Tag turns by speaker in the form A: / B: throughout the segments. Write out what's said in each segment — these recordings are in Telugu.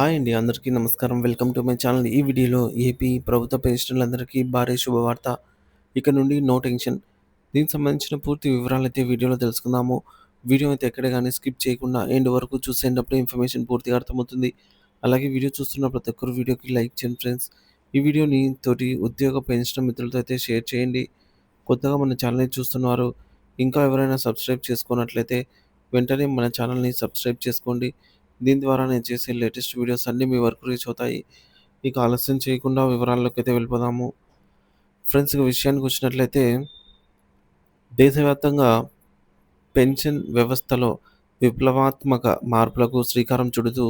A: హాయ్ అండి. అందరికీ నమస్కారం. Welcome to my channel. ఈ వీడియోలో ఏపీ ప్రభుత్వ పెన్షనర్లందరికీ భారీ శుభవార్త. ఇక నుండి నో టెన్షన్. దీనికి సంబంధించిన పూర్తి వివరాలైతే వీడియోలో తెలుసుకుందాము. వీడియో అయితే ఎక్కడ గాని స్కిప్ చేయకుండా ఎండ్ వరకు చూసేటప్పుడు ఇన్ఫర్మేషన్ పూర్తిగా అర్థమవుతుంది. అలాగే వీడియో చూస్తున్న ప్రతి ఒక్కరు వీడియోకి లైక్ చేయండి ఫ్రెండ్స్. ఈ వీడియోని తోటి ఉద్యోగ పెన్షన్ మిత్రులతో అయితే షేర్ చేయండి. కొత్తగా మన ఛానల్‌ని చూస్తున్నవారు ఇంకా ఎవరైనా సబ్స్క్రైబ్ చేసుకోనట్లయితే వెంటనే మన ఛానల్‌ని సబ్స్క్రైబ్ చేసుకోండి. దీని ద్వారా నేను చేసే లేటెస్ట్ వీడియోస్ అన్నీ మీ వరకు రీచ్ అవుతాయి. ఇక ఆలస్యం చేయకుండా వివరాల్లోకైతే వెళ్ళిపోదాము. ఫ్రెండ్స్ ఇక విషయానికొచ్చినట్లయితే దేశవ్యాప్తంగా పెన్షన్ వ్యవస్థలో విప్లవాత్మక మార్పులకు శ్రీకారం చుడుతూ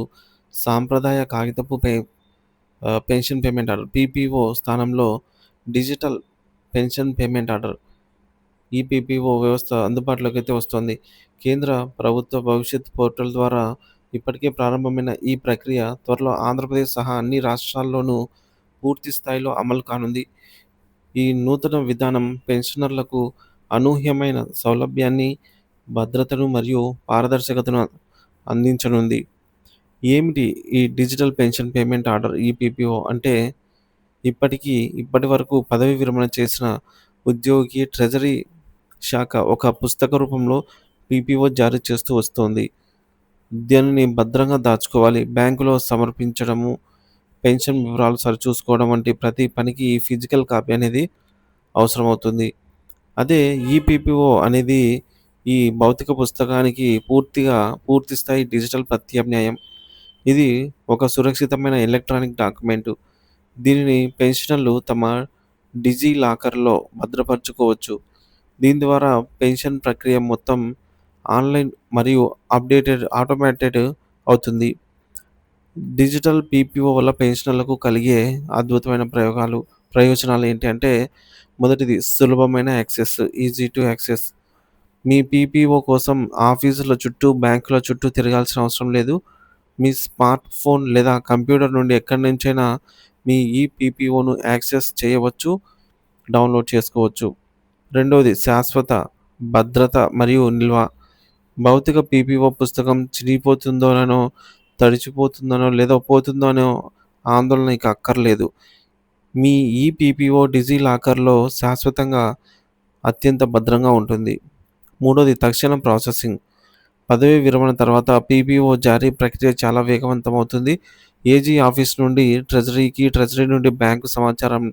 A: సాంప్రదాయ కాగితపు పెన్షన్ పేమెంట్ ఆర్డర్ పీపీఓ స్థానంలో డిజిటల్ పెన్షన్ పేమెంట్ ఆర్డర్ ఈపీపీఓ వ్యవస్థ అందుబాటులోకి అయితే వస్తోంది. కేంద్ర ప్రభుత్వ భవిష్యత్ పోర్టల్ ద్వారా ఇప్పటికే ప్రారంభమైన ఈ ప్రక్రియ త్వరలో ఆంధ్రప్రదేశ్ సహా అన్ని రాష్ట్రాల్లోనూ పూర్తి స్థాయిలో అమలు కానుంది. ఈ నూతన విధానం పెన్షనర్లకు అనూహ్యమైన సౌలభ్యాన్ని, భద్రతను మరియు పారదర్శకతను అందించనుంది. ఏమిటి ఈ డిజిటల్ పెన్షన్ పేమెంట్ ఆర్డర్ ఈపీపీఓ అంటే ఇప్పటివరకు పదవీ విరమణ చేసిన ఉద్యోగికి ట్రెజరీ శాఖ ఒక పుస్తక రూపంలో పీపీఓ జారీ చేస్తూ వస్తోంది. దీనిని భద్రంగా దాచుకోవాలి. బ్యాంకులో సమర్పించడము, పెన్షన్ వివరాలు సరిచూసుకోవడం వంటి ప్రతి పనికి ఈ ఫిజికల్ కాపీ అనేది అవసరమవుతుంది. అదే ఈపీపీఓ అనేది ఈ భౌతిక పుస్తకానికి పూర్తి స్థాయి డిజిటల్ ప్రత్యామ్నాయం. ఇది ఒక సురక్షితమైన ఎలక్ట్రానిక్ డాక్యుమెంటు. దీనిని పెన్షనర్లు తమ డిజి లాకర్‌లో భద్రపరుచుకోవచ్చు. దీని ద్వారా పెన్షన్ ప్రక్రియ మొత్తం ఆన్‌లైన్ మరియు ఆటోమేటెడ్ అవుతుంది. డిజిటల్ పీపీఓ వల్ల పెన్షనర్లకు కలిగే అద్భుతమైన ప్రయోజనాలు ఏంటి అంటే, మొదటిది సులభమైన access, easy to access. Me PPO కోసం ఆఫీసుల చుట్టూ, బ్యాంకుల చుట్టూ తిరగాల్సిన అవసరం లేదు. మీ స్మార్ట్ ఫోన్ లేదా కంప్యూటర్ నుండి ఎక్కడి నుంచైనా మీ ఈపీపీఓను యాక్సెస్ చేయవచ్చు, డౌన్‌లోడ్ చేసుకోవచ్చు. రెండవది శాశ్వత భద్రత మరియు నిల్వ. భౌతిక పీపీఓ పుస్తకం చినిగిపోతుందోననో, తడిచిపోతుందనో, లేదా పోతుందనో ఆందోళన ఇక అక్కర్లేదు. మీ ఈపీపీఓ డిజి లాకర్‌లో శాశ్వతంగా అత్యంత భద్రంగా ఉంటుంది. మూడోది తక్షణ ప్రాసెసింగ్. పదవీ విరమణ తర్వాత పీపీఓ జారీ ప్రక్రియ చాలా వేగవంతమవుతుంది. ఏజీ ఆఫీస్ నుండి ట్రెజరీకి, ట్రెజరీ నుండి బ్యాంకు సమాచారం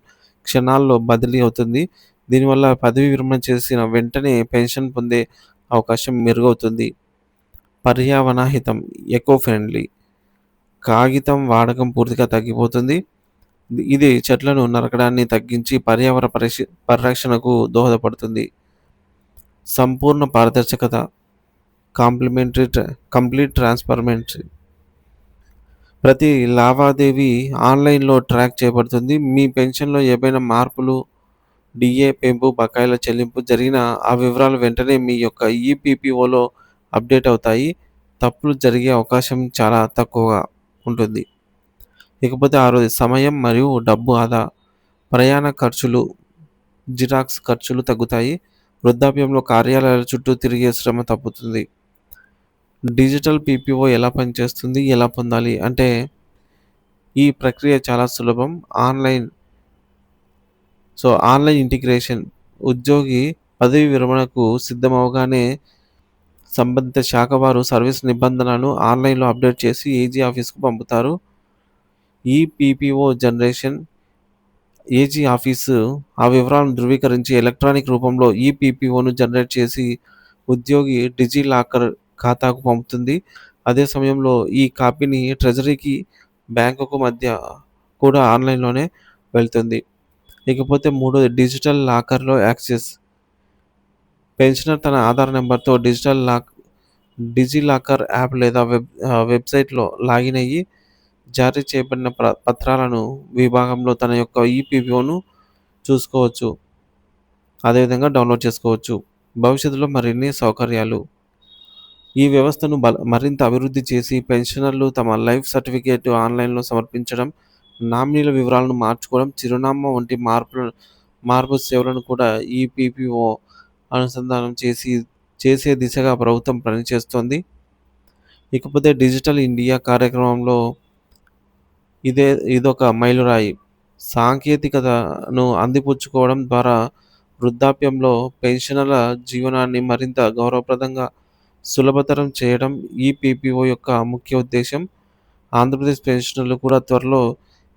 A: క్షణాల్లో బదిలీ అవుతుంది. దీనివల్ల పదవీ విరమణ చేసిన వెంటనే పెన్షన్ పొందే అవకాశం మెరుగవుతుంది. పర్యావరణ హితం ఎకో ఫ్రెండ్లీ. కాగితం వాడకం పూర్తిగా తగ్గిపోతుంది. ఇది చెట్లను నరకడాన్ని తగ్గించి పరిరక్షణకు దోహదపడుతుంది. సంపూర్ణ పారదర్శకత. Complete transparency. ప్రతి లావాదేవీ ఆన్‌లైన్‌లో ట్రాక్ చేయబడుతుంది. మీ పెన్షన్‌లో ఏవైనా మార్పులు, డీఏ పెంపు, బకాయిల చెల్లింపు జరిగినా ఆ వివరాలు వెంటనే మీ యొక్క ఈపీపీఓలో అప్డేట్ అవుతాయి. తప్పులు జరిగే అవకాశం చాలా తక్కువగా ఉంటుంది. ఇకపోతే ఆరోది సమయం మరియు డబ్బు ఆదా. ప్రయాణ ఖర్చులు, జిరాక్స్ ఖర్చులు తగ్గుతాయి. వృద్ధాప్యంలో కార్యాలయాల చుట్టూ తిరిగే శ్రమ తప్పుతుంది. డిజిటల్ పీపీఓ ఎలా పనిచేస్తుంది? ఎలా పొందాలి? అంటే ఈ ప్రక్రియ చాలా సులభం. Online integration. ఉద్యోగి పదవీ విరమణకు సిద్ధమవగానే సంబంధిత శాఖ వారు సర్వీస్ నిబంధనలను ఆన్‌లైన్‌లో అప్డేట్ చేసి ఏజీ ఆఫీస్‌కు పంపుతారు. ఈపీపీఓ జనరేషన్. ఏజీ ఆఫీసు ఆ వివరాలను ధృవీకరించి ఎలక్ట్రానిక్ రూపంలో ఈపీపీఓను జనరేట్ చేసి ఉద్యోగి డిజి లాకర్ ఖాతాకు పంపుతుంది. అదే సమయంలో ఈ కాపీని ట్రెజరీకి, బ్యాంకుకు మధ్య కూడా ఆన్‌లైన్‌లోనే వెళ్తుంది. ఇకపోతే మూడోది డిజిటల్ లాకర్‌లో యాక్సెస్. పెన్షనర్ తన ఆధార్ నంబర్‌తో డిజి లాకర్ యాప్ లేదా వెబ్‌సైట్‌లో లాగిన్ అయ్యి జారీ చేయబడిన పత్రాలను విభాగంలో తన యొక్క ఈపీపీఓను చూసుకోవచ్చు. అదేవిధంగా డౌన్‌లోడ్ చేసుకోవచ్చు. భవిష్యత్తులో మరిన్ని సౌకర్యాలు. ఈ వ్యవస్థను మరింత అభివృద్ధి చేసి పెన్షనర్లు తమ లైఫ్ సర్టిఫికేట్ ఆన్‌లైన్‌లో సమర్పించడం, నామినీల వివరాలను మార్చుకోవడం, చిరునామా వంటి మార్పు సేవలను కూడా ఈపీపీఓ అనుసంధానం చేసే దిశగా ప్రభుత్వం పనిచేస్తోంది. ఇకపోతే డిజిటల్ ఇండియా కార్యక్రమంలో ఇదొక మైలురాయి. సాంకేతికతను అందిపుచ్చుకోవడం ద్వారా వృద్ధాప్యంలో పెన్షనర్ల జీవనాన్ని మరింత గౌరవప్రదంగా, సులభతరం చేయడం ఈ పీపీఓ యొక్క ముఖ్య ఉద్దేశ్యం. ఆంధ్రప్రదేశ్ పెన్షనర్లు కూడా త్వరలో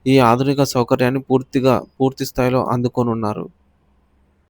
A: ఈ ఆధునిక సౌకర్యాన్ని పూర్తి స్థాయిలో అందుకోనున్నారు.